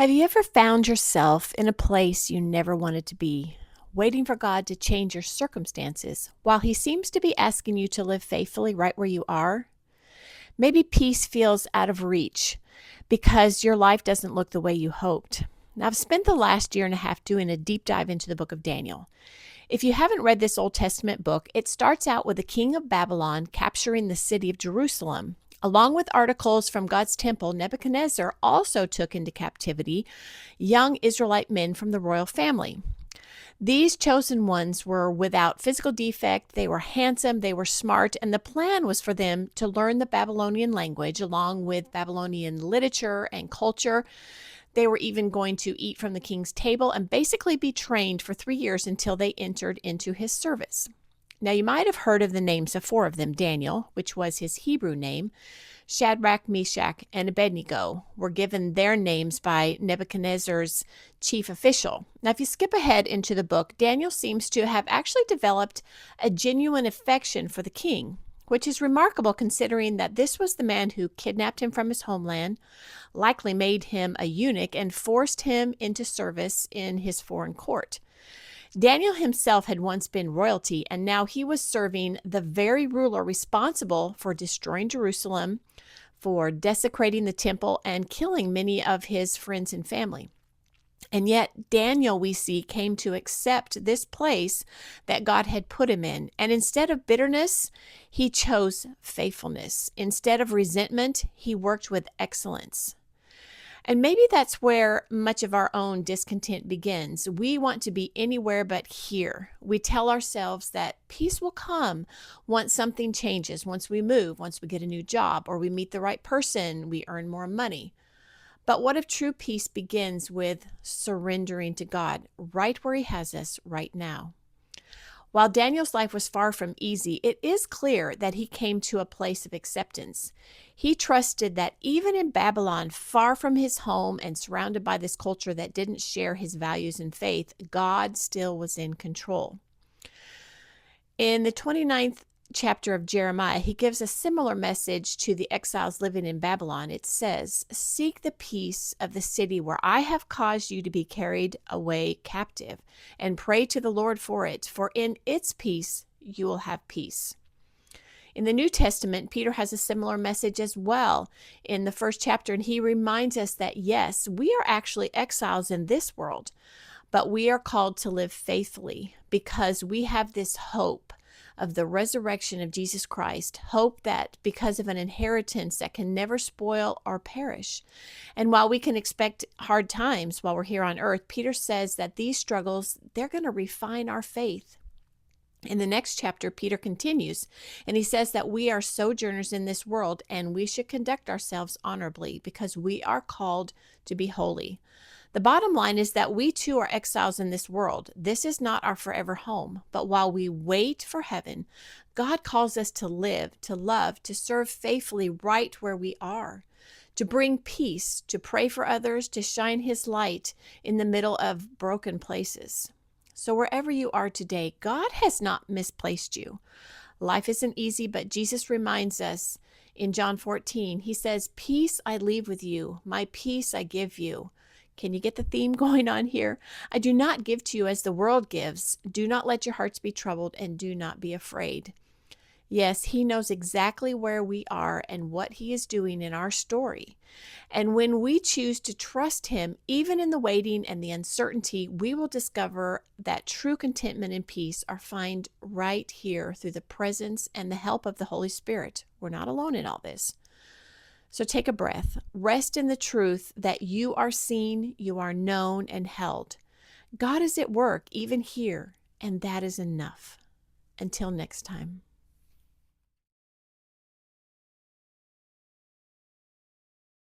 Have you ever found yourself in a place you never wanted to be, waiting for God to change your circumstances while He seems to be asking you to live faithfully right where you are? Maybe peace feels out of reach because your life doesn't look the way you hoped. Now, I've spent the last year and a half doing a deep dive into the book of Daniel. If you haven't read this Old Testament book, it starts out with the king of Babylon capturing the city of Jerusalem. Along with articles from God's temple, Nebuchadnezzar also took into captivity young Israelite men from the royal family. These chosen ones were without physical defect, they were handsome, they were smart, and the plan was for them to learn the Babylonian language along with Babylonian literature and culture. They were even going to eat from the king's table and basically be trained for 3 years until they entered into his service. Now, you might have heard of the names of 4 of them. Daniel, which was his Hebrew name, Shadrach, Meshach, and Abednego were given their names by Nebuchadnezzar's chief official. Now, if you skip ahead into the book, Daniel seems to have actually developed a genuine affection for the king, which is remarkable considering that this was the man who kidnapped him from his homeland, likely made him a eunuch, and forced him into service in his foreign court. Daniel himself had once been royalty, and now he was serving the very ruler responsible for destroying Jerusalem, for desecrating the temple, and killing many of his friends and family. And yet Daniel, we see, came to accept this place that God had put him in. And instead of bitterness, he chose faithfulness. Instead of resentment, he worked with excellence. And maybe that's where much of our own discontent begins. We want to be anywhere but here. We tell ourselves that peace will come once something changes, once we move, once we get a new job, or we meet the right person, we earn more money. But what if true peace begins with surrendering to God right where He has us right now? While Daniel's life was far from easy, it is clear that he came to a place of acceptance. He trusted that even in Babylon, far from his home and surrounded by this culture that didn't share his values and faith, God still was in control. In the 29th chapter of Jeremiah, he gives a similar message to the exiles living in Babylon. It says, "Seek the peace of the city where I have caused you to be carried away captive, and pray to the Lord for it, for in its peace you will have peace." In the New Testament, Peter has a similar message as well in the first chapter, and he reminds us that yes, we are actually exiles in this world, but we are called to live faithfully because we have this hope of the resurrection of Jesus Christ, hope that because of an inheritance that can never spoil or perish. And while we can expect hard times while we're here on earth, Peter says that these struggles, they're going to refine our faith. In the next chapter, Peter continues, and he says that we are sojourners in this world and we should conduct ourselves honorably because we are called to be holy. The bottom line is that we too are exiles in this world. This is not our forever home. But while we wait for heaven, God calls us to live, to love, to serve faithfully right where we are, to bring peace, to pray for others, to shine His light in the middle of broken places. So wherever you are today, God has not misplaced you. Life isn't easy, but Jesus reminds us in John 14, He says, "Peace I leave with you, my peace I give you." Can you get the theme going on here? "I do not give to you as the world gives. Do not let your hearts be troubled and do not be afraid." Yes, He knows exactly where we are and what He is doing in our story. And when we choose to trust Him, even in the waiting and the uncertainty, we will discover that true contentment and peace are found right here through the presence and the help of the Holy Spirit. We're not alone in all this. So take a breath. Rest in the truth that you are seen, you are known, and held. God is at work even here, and that is enough. Until next time.